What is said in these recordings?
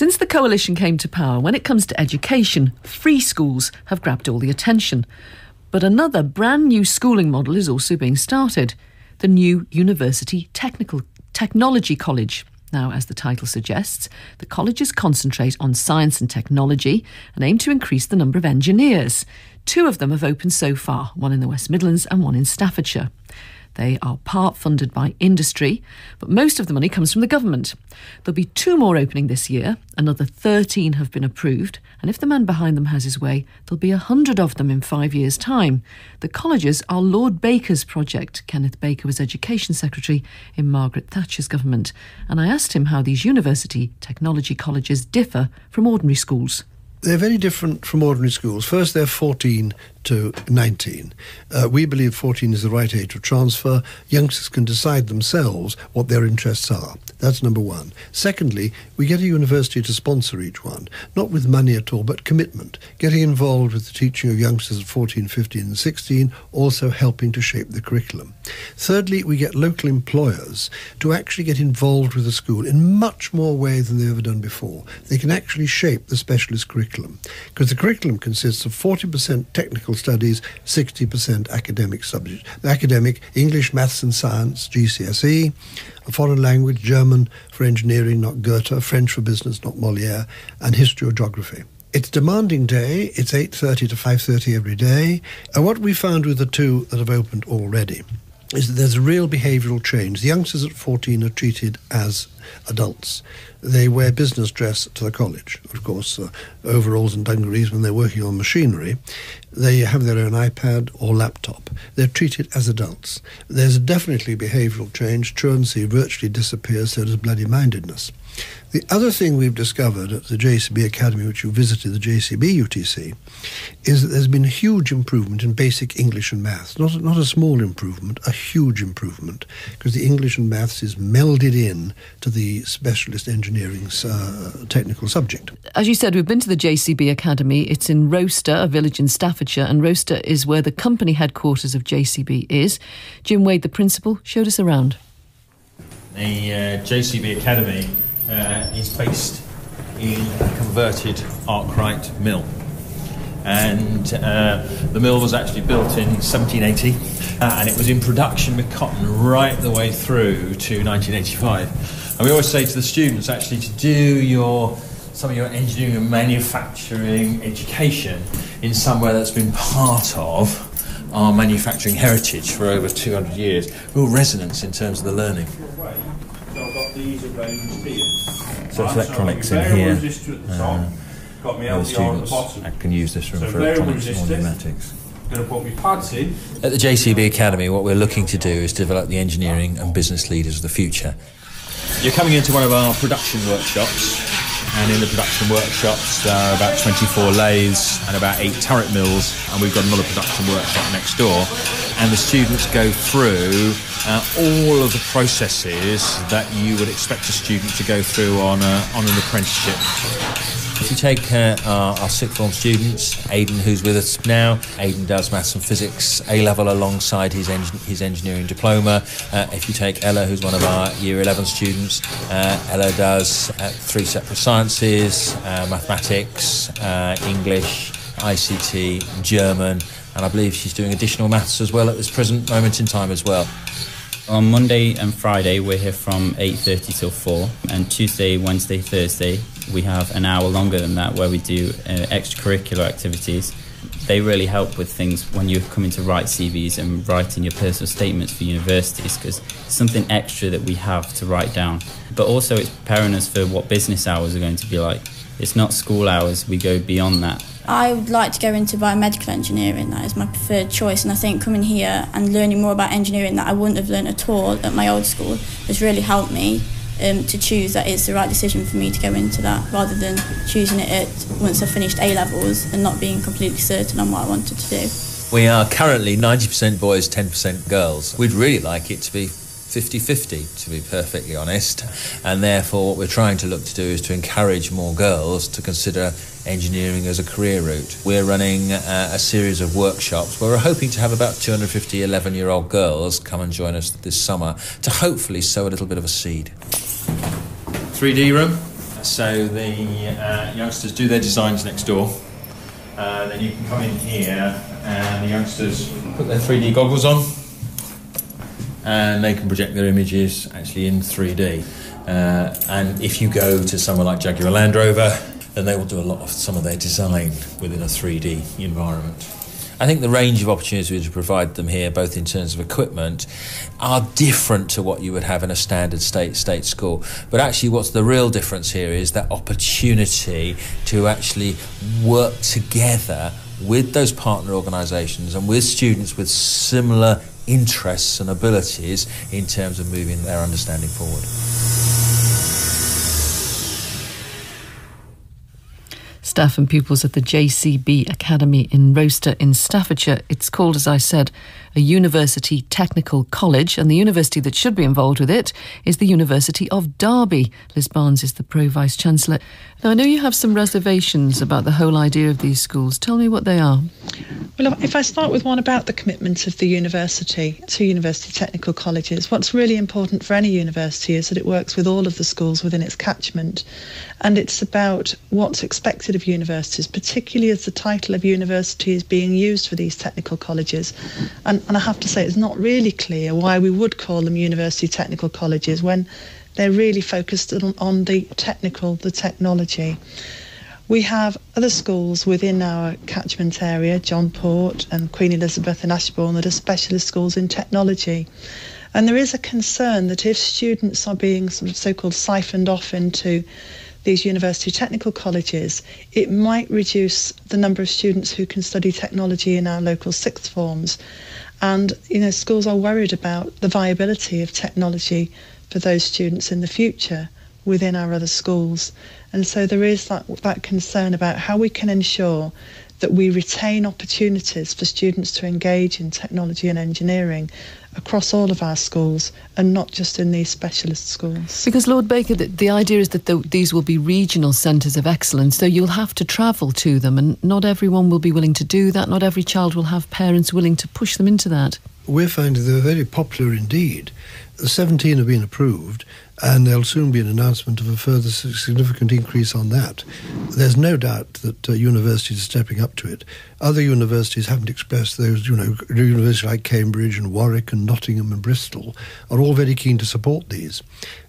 Since the coalition came to power, when it comes to education, free schools have grabbed all the attention. But another brand new schooling model is also being started, the new University Technology College. Now, as the title suggests, the colleges concentrate on science and technology and aim to increase the number of engineers. 2 of them have opened so far, one in the West Midlands and one in Staffordshire. They are part funded by industry, but most of the money comes from the government. There'll be 2 more opening this year, another 13 have been approved, and if the man behind them has his way, there'll be 100 of them in 5 years' time. The colleges are Lord Baker's project. Kenneth Baker was Education Secretary in Margaret Thatcher's government, and I asked him how these university technology colleges differ from ordinary schools. They're very different from ordinary schools. First, they're 14 to 19. We believe 14 is the right age of transfer. Youngsters can decide themselves what their interests are. That's number one. Secondly, we get a university to sponsor each one, not with money at all, but commitment, getting involved with the teaching of youngsters at 14, 15 and 16, also helping to shape the curriculum. Thirdly, we get local employers to actually get involved with the school in much more way than they've ever done before. They can actually shape the specialist curriculum, because the curriculum consists of 40% technical studies, 60% academic subjects. The academic, English, Maths and Science, GCSE, a foreign language, German for engineering, not Goethe, French for business, not Molière, and history or geography. It's a demanding day. It's 8:30 to 5:30 every day. And what we found with the 2 that have opened already is that there's a real behavioural change. The youngsters at 14 are treated as adults. They wear business dress to the college, of course, overalls and dungarees when they're working on machinery. They have their own iPad or laptop. They're treated as adults. There's definitely behavioural change. Truancy virtually disappears, so does bloody-mindedness. The other thing we've discovered at the JCB Academy, which you visited, the JCB UTC, is that there's been a huge improvement in basic English and maths. Not a small improvement, a huge improvement, because the English and maths is melded in to the specialist engineering's technical subject. As you said, we've been to the JCB Academy. It's in Roaster, a village in Staffordshire, and Roaster is where the company headquarters of JCB is. Jim Wade, the principal, showed us around. The JCB Academy is based in a converted Arkwright mill, and the mill was actually built in 1780 and it was in production with cotton right the way through to 1985. And we always say to the students actually to do some of your engineering and manufacturing education in somewhere that's been part of our manufacturing heritage for over 200 years. Real resonance in terms of the learning. So it's electronics in here. The students can use this room for electronics or pneumatics. At the JCB Academy, what we're looking to do is develop the engineering and business leaders of the future. You're coming into one of our production workshops, and in the production workshops there are about 24 lathes and about 8 turret mills, and we've got another production workshop next door, and the students go through all of the processes that you would expect a student to go through on an apprenticeship. If you take our sixth form students, Aidan, who's with us now, Aidan does maths and physics A-level alongside his engineering diploma. If you take Ella, who's one of our year 11 students, Ella does 3 separate sciences, mathematics, English, ICT, German, and I believe she's doing additional maths as well at this present moment in time as well. On Monday and Friday we're here from 8:30 till 4, and Tuesday, Wednesday, Thursday we have an hour longer than that where we do extracurricular activities. They really help with things when you're coming to write CVs and writing your personal statements for universities, because it's something extra that we have to write down. But also it's preparing us for what business hours are going to be like. It's not school hours, we go beyond that. I would like to go into biomedical engineering. That is my preferred choice, and I think coming here and learning more about engineering that I wouldn't have learned at all at my old school has really helped me to choose that it's the right decision for me to go into that, rather than choosing it once I've finished A-levels and not being completely certain on what I wanted to do. We are currently 90% boys, 10% girls. We'd really like it to be 50-50, to be perfectly honest, and therefore what we're trying to look to do is to encourage more girls to consider engineering as a career route. We're running a series of workshops where we're hoping to have about 250 11-year-old girls come and join us this summer to hopefully sow a little bit of a seed. 3D room, So the youngsters do their designs next door. Then you can come in here and the youngsters put their 3D goggles on and they can project their images actually in 3D. And if you go to somewhere like Jaguar Land Rover, then they will do a lot of some of their design within a 3D environment. I think the range of opportunities we provide them here, both in terms of equipment, are different to what you would have in a standard state school. But actually what's the real difference here is that opportunity to actually work together with those partner organisations and with students with similar interests and abilities in terms of moving their understanding forward. Staff and pupils at the JCB Academy in Roaster in Staffordshire. It's called, as I said, a university technical college, and the university that should be involved with it is the University of Derby. Liz Barnes is the Pro-Vice-Chancellor. Now, I know you have some reservations about the whole idea of these schools. Tell me what they are. Well, if I start with one about the commitment of the university to university technical colleges, what's really important for any university is that it works with all of the schools within its catchment. And it's about what's expected of universities, particularly as the title of university is being used for these technical colleges. And I have to say, it's not really clear why we would call them university technical colleges when they're really focused on the technical, the technology. We have other schools within our catchment area, John Port and Queen Elizabeth and Ashbourne, that are specialist schools in technology. And there is a concern that if students are being sort of so-called siphoned off into these university technical colleges, it might reduce the number of students who can study technology in our local sixth forms. And, schools are worried about the viability of technology for those students in the future within our other schools. And so there is that concern about how we can ensure that we retain opportunities for students to engage in technology and engineering across all of our schools and not just in these specialist schools. Because, Lord Baker, the idea is that these will be regional centres of excellence, so you'll have to travel to them, and not everyone will be willing to do that. Not every child will have parents willing to push them into that. We're finding they're very popular indeed. 17 have been approved, and there'll soon be an announcement of a further significant increase on that. There's no doubt that universities are stepping up to it. Other universities haven't expressed those, universities like Cambridge and Warwick and Nottingham and Bristol are all very keen to support these.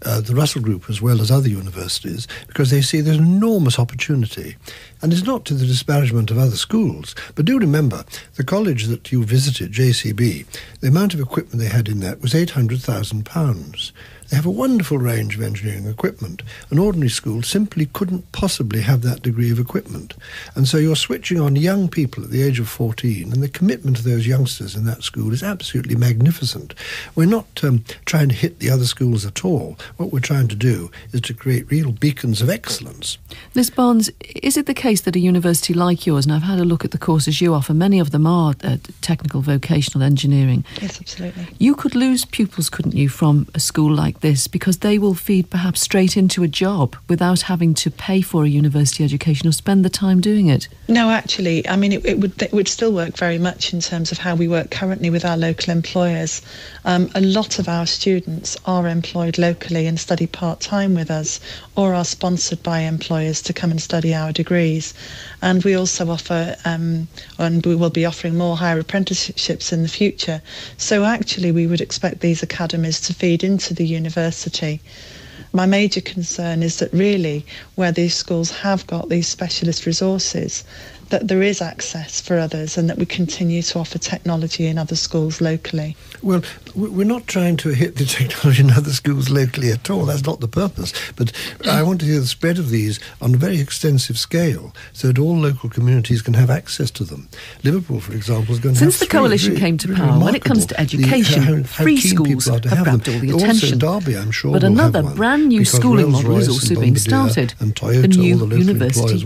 The Russell Group as well as other universities, because they see there's enormous opportunity. And it's not to the disparagement of other schools, but do remember, the college that you visited, JCB, the amount of equipment they had in that was £800,000. They have a wonderful range of engineering equipment. An ordinary school simply couldn't possibly have that degree of equipment. And so you're switching on young people at the age of 14, and the commitment of those youngsters in that school is absolutely magnificent. We're not trying to hit the other schools at all. What we're trying to do is to create real beacons of excellence. Liz Barnes, is it the case that a university like yours, and I've had a look at the courses you offer, many of them are technical vocational engineering. Yes, absolutely. You could lose pupils, couldn't you, from a school like this, because they will feed perhaps straight into a job without having to pay for a university education or spend the time doing it? No, actually, I mean, it would still work very much in terms of how we work currently with our local employers. A lot of our students are employed locally and study part-time with us, or are sponsored by employers to come and study our degrees. And we also offer, and we will be offering more higher apprenticeships in the future. So actually we would expect these academies to feed into the university. My major concern is that really where these schools have got these specialist resources, that there is access for others and that we continue to offer technology in other schools locally. Well, we're not trying to hit the technology in other schools locally at all. That's not the purpose. But I want to see the spread of these on a very extensive scale so that all local communities can have access to them. Liverpool, for example, is going to have Since the coalition came to power, when it comes to education, free schools have grabbed all the attention. Also Derby, I'm sure, but another brand new schooling model is also being started. And Toyota, the new all the University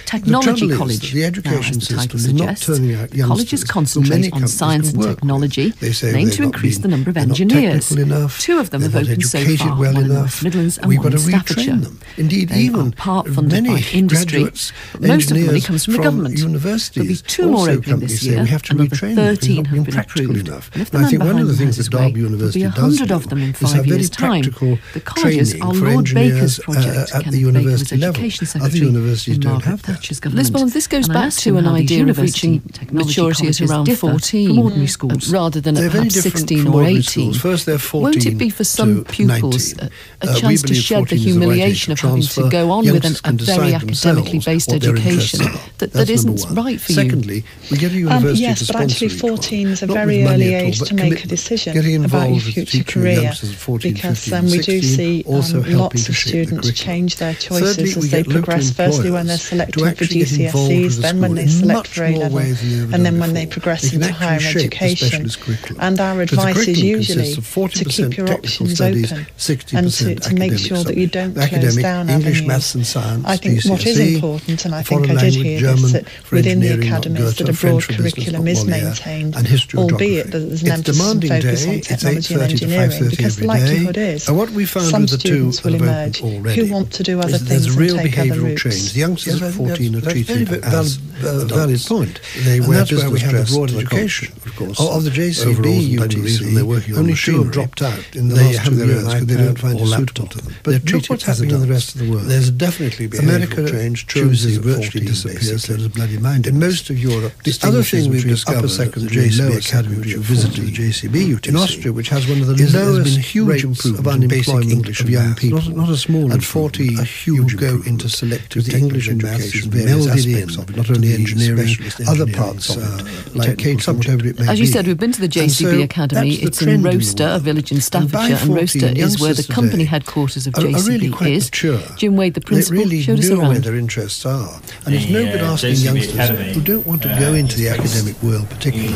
Technology College. knowledge. The education now, as the title system is not suggests, turning out youngsters colleges who concentrate many on companies science can and work technology, with. They say aim they've to not increase been- the number of they're not engineers. technical enough, 2 of them they're have not opened so educated far, well one in enough. North Midlands and We've one got in to Staffordshire. retrain them. Indeed, They even are part funded by many industry, graduates, but most of the money engineers comes from the from government. universities. There'll be 2 more also opening companies this say year. we have to Another retrain them. 13 They've not have been been practical approved. enough. And if the And I man think one of behind the them things has that his way, Derby University there'll be does 100 do of them in is 5 have very years' time. practical The colleges training are for Lord Baker's engineers project. at the Kenneth Baker university was level. Education Other Secretary universities in don't Margaret have that. Thatcher's government. Lisbon, this goes And I back asked to him an how the idea of university reaching technology maturity at colleges around differ 14 from ordinary schools. rather than They're at very perhaps different 16 from or ordinary 18. schools. First, they're 14 Won't it be for some to pupils 19. a We chance to believe shed the 14 is the right age humiliation of of having to transfer. go on with Youngsters a can very decide academically themselves based what their education interests are. that That's isn't number one. right for Secondly, we get a university yes, to but sponsor actually each one. 14 is a Not very with money early at all, age but to make a commitment. decision Getting about involved your with the future teaching of career, youngsters at 14, because 15, we do 16, see also helping lots to of shape the students curriculum. change their choices Thirdly, we as they get local progress, firstly when they're employers selecting to for actually get involved with GCSEs, the then when school they in select much for more A-level, ways than they've ever and then done when they before. progress They can into actually higher shape the education. specialist curriculum. And our Because the advice is curriculum usually consists of to 40% keep your technical options studies, open 60% and to make academic sure that you subjects. don't close Academic, down English, avenues. maths and science, I think what is GCSE, important, and I think foreign I did language, hear German this, that for within the engineering, academies Goethe, that a French broad for business, curriculum not is Molière, maintained, and history or albeit geography. that there's an It's emphasis and demanding focus day. on It's technology and 8:30 to engineering, 5:30 because the every day. likelihood is And what we found some with the two students will that have emerge opened already who want to do other is that there's things a real and take other behavioural routes. change. The youngsters at 14 are treated as valid adults. point. They And wear that's where we business have the dress broad to the education, culture, of course. Of the JCB Overalls and UTC, reason they're working on only 2 have machinery. dropped out in the They last have 2 their years own because they iPad don't find or it laptop. suitable to them. But They're look treated what's as happening in the adults. rest of the world. There's definitely behavioural America change. chooses Truancy virtually 14, disappears. basically. There's bloody mind. In most of Europe, The other thing we've between discovered upper at the secondary and JCB lower Academy, secondary, which you of visited 14. the JCB UTC, in Austria, which has one of the is lowest there's been huge rates improvement of in basic unemployment English of and young maths. people. Not a small At 14, a huge you go improvement. into selective The English and technical maths is education, various melded aspects in of it, not to only the engineering, specialist other engineering parts of it, like technical catering, subject. whatever it may As be. you said, we've been to the JCB Academy. It's in Roaster, a village in Staffordshire, and Roaster is where the company headquarters of JCB really quite is. mature. Jim Wade, the principal, They really showed us know where around. their interests are. And it's no The, good asking JCB youngsters Academy, who don't want to go into the academic world particularly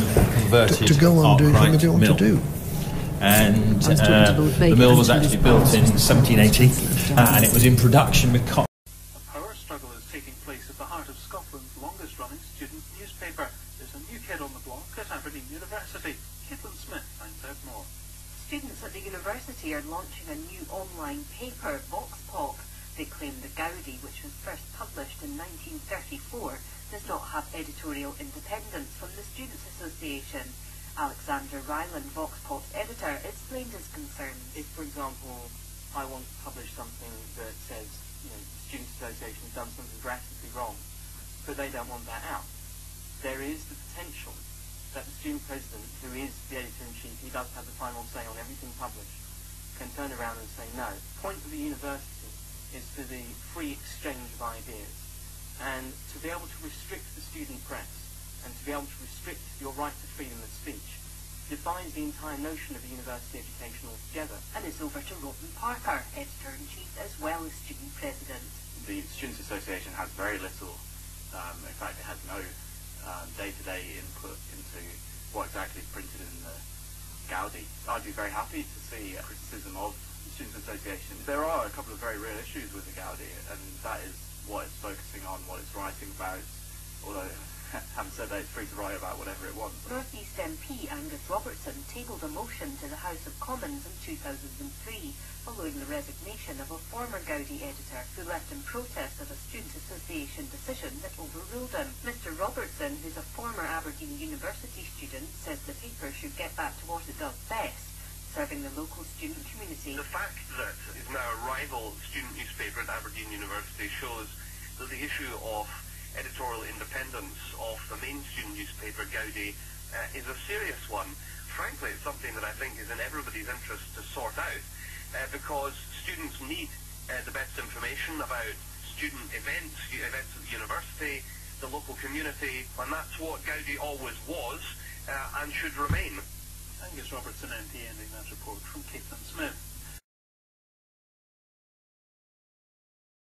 to go on doing something they want to do. And I was talking to Lord Baker the mill was and actually built in 1780, and it was in production with cotton. A power struggle is taking place at the heart of Scotland's longest-running student newspaper. There's a new kid on the block at Aberdeen University. Caitlin Smith finds out more. Students at the university are launching a new online paper, Vox Pop. They claim the Gaudi, which was first published in 1934, does not have editorial independence from the Students' Association. Alexander Ryland, Vox Pop's editor, explained his concerns. If, for example, I want to publish something that says, the Students' Association has done something drastically wrong, but they don't want that out, there is the potential that the student president, who is the editor-in-chief, he does have the final say on everything published, can turn around and say no. The point of the university is for the free exchange of ideas, and to be able to restrict the student press and to be able to restrict your right to freedom of speech defies the entire notion of a university education altogether. And it's over to Robin Parker, editor-in-chief as well as student president. The Students' Association has very little, in fact it has no day-to-day input into what exactly is printed in the Gaudi. I'd be very happy to see criticism of the Students' Association. There are a couple of very real issues with the Gaudi, and that is what it's focusing on, what it's writing about, although having said that, it's free to write about whatever it wants. North East MP Angus Robertson tabled a motion to the House of Commons in 2003 following the resignation of a former Gaudi editor who left in protest of a Students' Association decision that overruled him. Mr Robertson, who's a former Aberdeen University student, says the paper should get back to what it does best, serving the local student community. The fact that it's now a rival student newspaper at Aberdeen University shows that the issue of editorial independence of the main student newspaper, Gaudi, is a serious one. Frankly, it's something that I think is in everybody's interest to sort out, because students need the best information about student events at the university, the local community, and that's what Gaudi always was and should remain. Angus Robertson, MP, ending that report from Caitlin Smith.